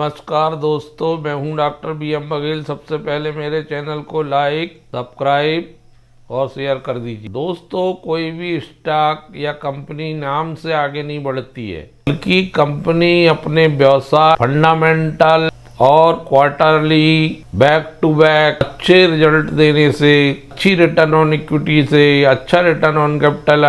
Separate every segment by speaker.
Speaker 1: नमस्कार दोस्तों, मैं हूं डॉक्टर BM बघेल। सबसे पहले मेरे चैनल को लाइक, सब्सक्राइब और शेयर कर दीजिए। दोस्तों, कोई भी स्टॉक या कंपनी नाम से आगे नहीं बढ़ती है, बल्कि कंपनी अपने व्यवसाय, फंडामेंटल और क्वार्टरली बैक टू बैक अच्छे रिजल्ट देने से, अच्छी रिटर्न ऑन इक्विटी से, अच्छा रिटर्न ऑन कैपिटल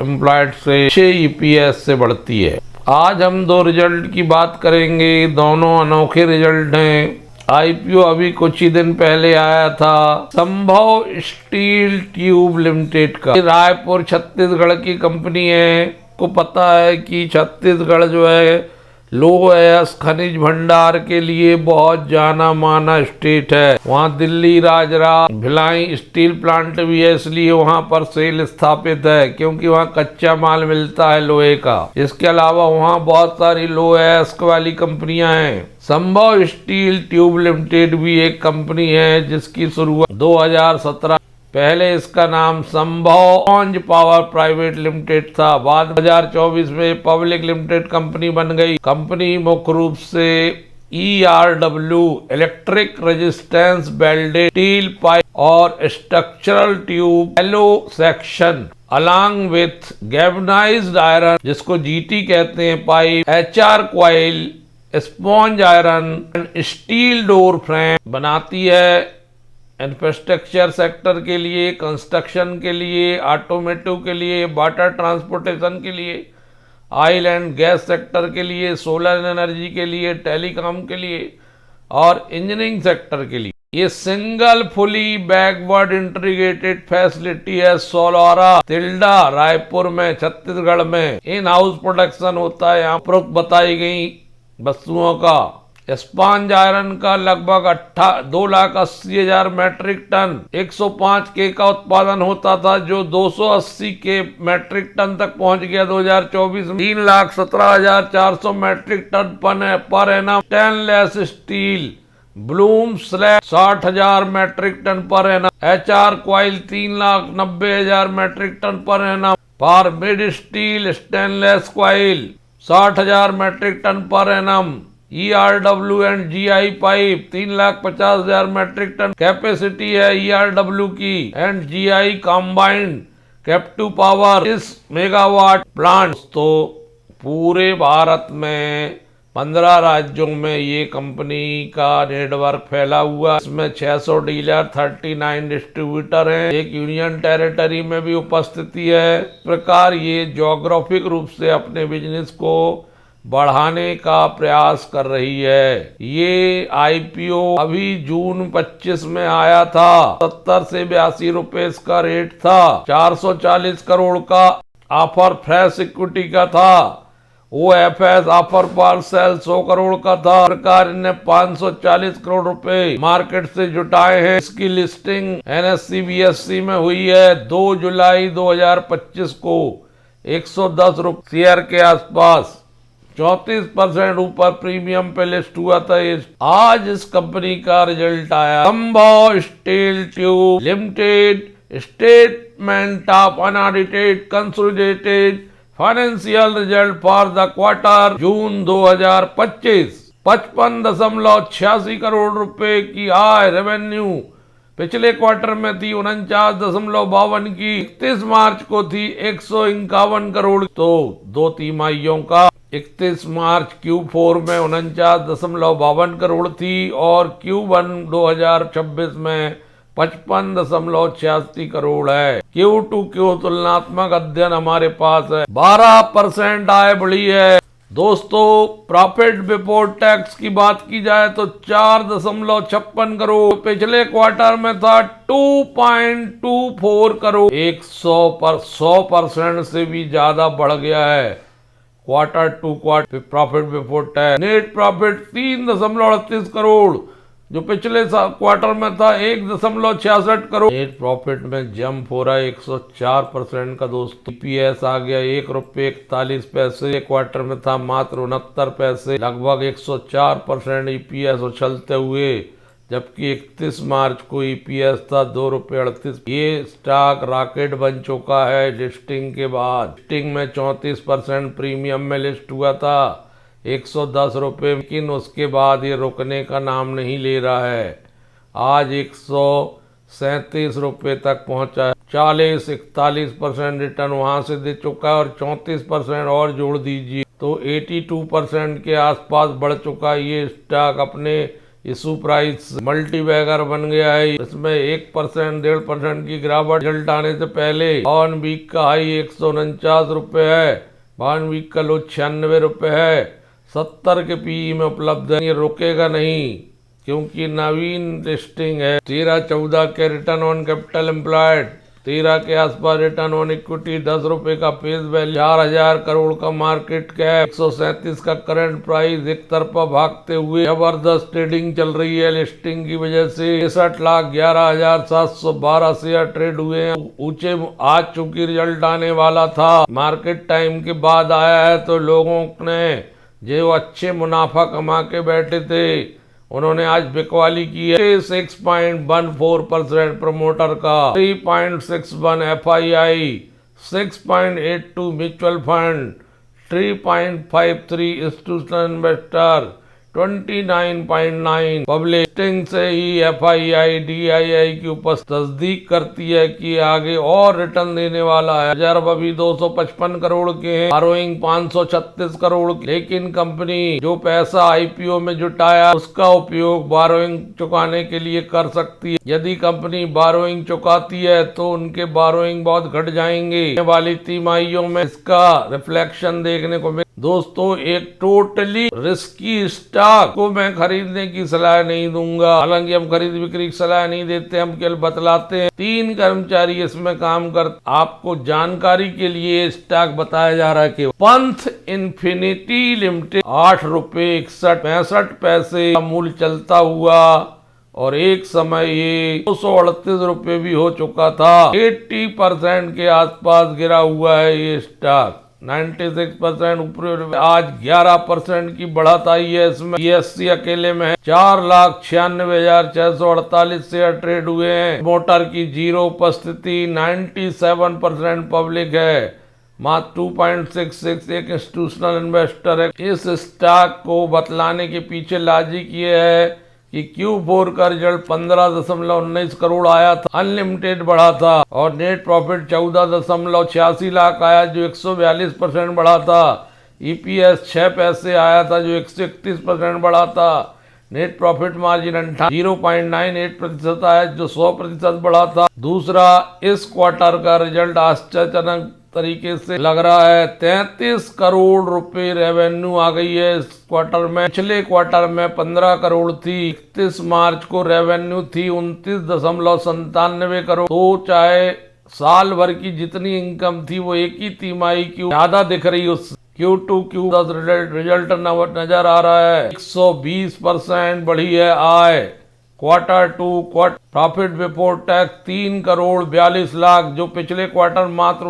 Speaker 1: एम्प्लॉयड से, अच्छे EPS से बढ़ती है। आज हम दो रिजल्ट की बात करेंगे। दोनों अनोखे रिजल्ट हैं। IPO अभी कुछ ही दिन पहले आया था संभव स्टील ट्यूब लिमिटेड का। रायपुर छत्तीसगढ़ की कंपनी है। को पता है कि छत्तीसगढ़ जो है लोह अयस्क खनिज भंडार के लिए बहुत जाना माना स्टेट है। वहाँ दिल्ली राजराज भिलाई स्टील प्लांट भी है, इसलिए वहाँ पर सेल स्थापित है, क्योंकि वहाँ कच्चा माल मिलता है लोहे का। इसके अलावा वहाँ बहुत सारी लोह अयस्क वाली कंपनियां हैं। संभव स्टील ट्यूब लिमिटेड भी एक कंपनी है जिसकी शुरुआत 2017, पहले इसका नाम संभव पावर प्राइवेट लिमिटेड था। बाद 2024 में पब्लिक लिमिटेड कंपनी बन गई। कंपनी मुख्य रूप से ERW electric resistance welded steel pipe और structural tube hollow section along with galvanised iron, जिसको GT कहते हैं, pipe, HR coil, sponge iron, steel door frame बनाती है। इंफ्रास्ट्रक्चर सेक्टर के लिए, कंस्ट्रक्शन के लिए, ऑटोमेटिव के लिए, वाटर ट्रांसपोर्टेशन के लिए, ऑयल एंड गैस सेक्टर के लिए, सोलर एनर्जी के लिए, टेलीकॉम के लिए और इंजीनियरिंग सेक्टर के लिए। ये single fully backward integrated facility है सोलारा तिल्डा रायपुर में, छत्तीसगढ़ में। इन हाउस प्रोडक्शन होता है यहाँ उपरोक्त बताई गई वस्तुओं का। स्पॉन्ज आयरन का लगभग 2,80,000 मैट्रिक टन 105 के का उत्पादन होता था, जो 280 के मैट्रिक टन तक पहुंच गया 2024 में। 3,17,400 metric ton per annum. Stainless steel bloom slab 60,000 metric ton per annum. HR coil 3,90,000 metric ton per annum. For mid steel stainless coil 60,000 metric ton per annum. ERW and GI pipe 3,50,000 metric ton capacity है ERW की and GI combined captive power 30 megawatt plant. तो पूरे भारत में 15 राज्यों में ये company का network फैला हुआ। इसमें 600 डीलर, 39 डिस्ट्रीब्यूटर हैं। एक यूनियन टेरिटरी में भी उपस्थिति है। इस प्रकार ये ज्योग्राफिक रूप से अपने बिजनेस को बढ़ाने का प्रयास कर रही है। ये IPO अभी जून 25 में आया था। 70 से 82 रुपए इसका रेट था। 440 करोड़ का ऑफर फ्रेश इक्विटी का था। OFS ऑफर पर सेल 100 करोड़ का था। सरकार ने 540 करोड़ रुपए मार्केट से जुटाए हैं। इसकी लिस्टिंग NSE BSE में हुई है 2 जुलाई 2025 को 110 रुपए शेयर के आसपास। 34% ऊपर प्रीमियम पे लिस्ट हुआ था। आज इस कंपनी का रिजल्ट आया। Sambhav steel tube limited statement of unaudited consolidated financial result for the quarter June 2025। 55.86 crore रुपए की आय रेवेन्यू पिछले क्वार्टर में थी 49.52 की। 31 मार्च को थी 151 करोड़। तो 2 तिमाहियों का 31 मार्च Q4 में 49.52 करोड़ थी और Q1 2026 में 55.86 करोड़ है। Q2Q तुलनात्मक अध्ययन हमारे पास है। 12% आय बढ़ी है। दोस्तों, प्रॉफिट बिफोर टैक्स की बात की जाए तो 4.56 करोड़ पिछले क्वार्टर में था 2.24 करोड़। 100% से भी ज्यादा बढ़ गया है quarter to quarter profit before tax. Net profit 3.38 crore, जो पिछले क्वार्टर में था 1.66 करोड़। नेट प्रॉफिट में जंप हो रहा है 104% का। दोस्तों, EPS आ गया 1 रुपये 41 पैसे। क्वार्टर में था मात्र 69 पैसे। लगभग 104% EPS उछलते हुए, जबकि 31 मार्च को EPS था 2 रुपये 38। ये स्टॉक रॉकेट बन चुका है लिस्टिंग के बाद। लिस्टिंग में 34% प्रीमियम में लिस्ट हुआ था। 110 रुपये, लेकिन उसके बाद ये रुकने का नाम नहीं ले रहा है। आज 137 रुपये तक पहुंचा है। 40-41% रिटर्न वहां से दे चुका है और 34% और जोड़ दीजिए तो 82% के आसपास बढ़ चुका है। ये स्टॉक अपने इशू प्राइस मल्टी बैगर बन गया है। इसमें 1% 1.5% की गिरावट रिजल्ट आने से पहले 52 वीक का हाई 149 रुपये है, 52 वीक का लो 96 रुपये है, 70 के पीई में उपलब्ध है। ये रुकेगा नहीं क्योंकि नवीन लिस्टिंग है। 13-14 के रिटर्न ऑन कैपिटल एम्प्लॉयड, 13 के आसपास रिटर्न ऑन इक्विटी, 10 रुपए का फेस वैल्यू, 4000 करोड़ का मार्केट कैप, 137 का करंट प्राइस, एक तरफा भागते हुए जबरदस्त ट्रेडिंग चल रही है। लिस्टिंग की वजह से 63,11,712 शेयर ट्रेड हुए हैं। ऊंचे आज चूंकि रिजल्ट आने वाला था, मार्केट टाइम के बाद आया है, तो लोगों ने जो अच्छे मुनाफा कमा के बैठे थे उन्होंने आज बिकवाली की है। 6.14% प्रमोटर का, 3.61 FII, 6.82 mutual fund, 3.53 institutional investor, 29.9 public. Listing से ही FII DII की उपस्थिति तस्दीक करती है कि आगे और रिटर्न देने वाला है। रिजर्व अभी 255 करोड़ के हैं, बारोइंग 536 करोड़ की, लेकिन कंपनी जो पैसा IPO में जुटाया उसका उपयोग बारोइंग चुकाने के लिए कर सकती है। यदि कंपनी बारोइंग चुकाती है तो उनके बारोइंग बहुत घट जाएंगे। आने वाली तिमाहियों में इसका रिफ्लेक्शन देखने को मिले। दोस्तों, एक टोटली रिस्की स्टॉक को मैं खरीदने की सलाह नहीं दूंगा। हालांकि हम खरीद बिक्री की सलाह नहीं देते, हम केवल बतलाते हैं। 3 कर्मचारी इसमें काम करते, आपको जानकारी के लिए स्टॉक बताया जा रहा है कि पंथ इन्फिनिटी लिमिटेड 8 रुपये 61 पैसे का मूल्य चलता हुआ और एक समय ये 238 रुपये भी हो चुका था। 80% के आसपास गिरा हुआ है ये स्टॉक, 96% ऊपर। आज 11% की बढ़त आई है इसमें। BSE अकेले में 4,96,648 शेयर ट्रेड हुए हैं। मोटर की जीरो उपस्थिति, 97% पब्लिक है, मात्र 2.66 एक इंस्टीट्यूशनल इन्वेस्टर है। इस स्टॉक को बतलाने के पीछे लॉजिक ये है कि Q4 का रिजल्ट 15.19 करोड़ आया था, अनलिमिटेड बढ़ा था, और नेट प्रॉफिट 14.86 लाख आया जो 142% बढ़ा था। EPS 6 पैसे आया था जो 131% बढ़ा था। नेट प्रॉफिट मार्जिन 0.98% आया जो 100% बढ़ा था। दूसरा, इस क्वार्टर का रिजल्ट आश्चर्यजनक तरीके से लग रहा है। 33 करोड़ रुपए रेवेन्यू आ गई है इस क्वार्टर में। पिछले क्वार्टर में 15 करोड़ थी। 31 मार्च को रेवेन्यू थी 29.97 करोड़। तो चाहे साल भर की जितनी इनकम थी वो एक ही तिमाही की ज्यादा दिख रही है। उस Q2 Q10 रिजल्ट नजर आ रहा है। 120% बढ़ी है आय। Q2 profit before tax 3 crore 42 lakh जो पिछले क्वार्टर मात्र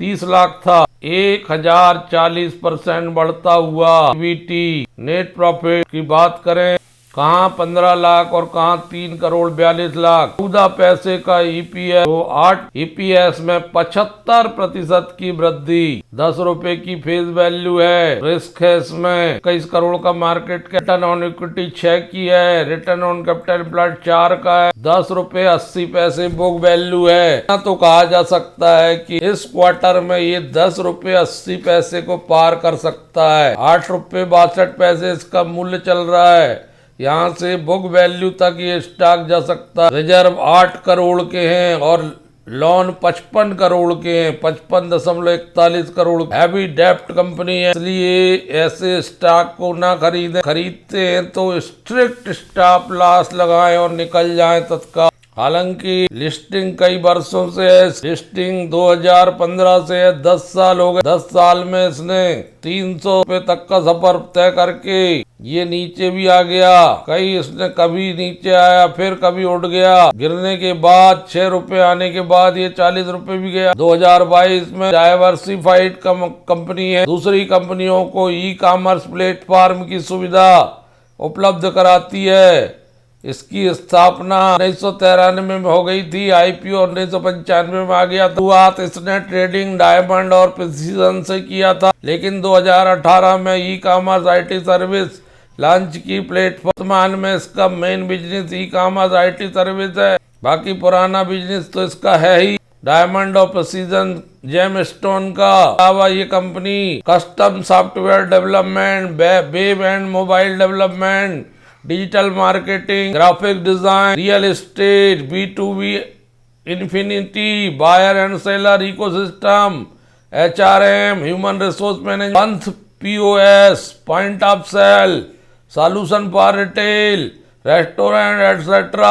Speaker 1: 30 लाख था। 1040% बढ़ता हुआ PBT। नेट प्रॉफिट की बात करें, कहाँ 15 लाख और कहाँ 3 करोड़ 42 लाख। 14 पैसे का EPS तो 8 EPS में 75% की वृद्धि। 10 रुपए की फेस वैल्यू है। रिस्क है इसमें 21 करोड़ का market cap. Return on equity 6 की है। रिटर्न ऑन कैपिटल एम्प्लॉयड 4 का है। 10 रुपए 80 पैसे बुक वैल्यू है। तो कहा जा सकता है कि इस क्वार्टर में ये 10 रुपए 80 पैसे को पार कर सकता है। 8 रुपए 62 पैसे इसका मूल्य चल रहा है। यहाँ से बुक वैल्यू तक ये स्टॉक जा सकता है। रिजर्व 8 करोड़ के हैं और लोन 55 करोड़ के हैं, 55.41 करोड़। हैवी डेप्ट कंपनी है, इसलिए ऐसे स्टॉक को ना खरीदें। खरीदते हैं तो स्ट्रिक्ट स्टॉप लॉस लगाएं और निकल जाएं तत्काल। हालांकि लिस्टिंग कई वर्षों से है। लिस्टिंग 2015 से है, 10 साल हो गए। 10 साल में इसने 300 रुपए तक का सफर तय करके ये नीचे भी आ गया। कई इसने कभी नीचे आया फिर कभी उठ गया। गिरने के बाद 6 रुपए आने के बाद ये 40 रुपए भी गया। 2022 में डाइवर्सिफाइड कंपनी है, दूसरी कंपनियों को ई कॉमर्स प्लेटफॉर्म की सुविधा उपलब्ध कराती है। इसकी स्थापना 1993 में हो गई थी। आईपीओ 1995 में आ गया था। शुरुआत इसने ट्रेडिंग, डायमंड और प्रिसीजन से किया था, लेकिन 2018 में e commerce IT service launch की प्लेटफॉर्म। वर्तमान में इसका main business e commerce IT service है। बाकी पुराना बिजनेस तो इसका है ही डायमंड और प्रिसीजन जेमस्टोन का। अलावा ये company custom software development, web and mobile development, digital marketing, graphic design, real estate, B2B infinity, buyer and seller ecosystem, HRM, human resource management, POS, point of sale, solution for retail, restaurant etcetera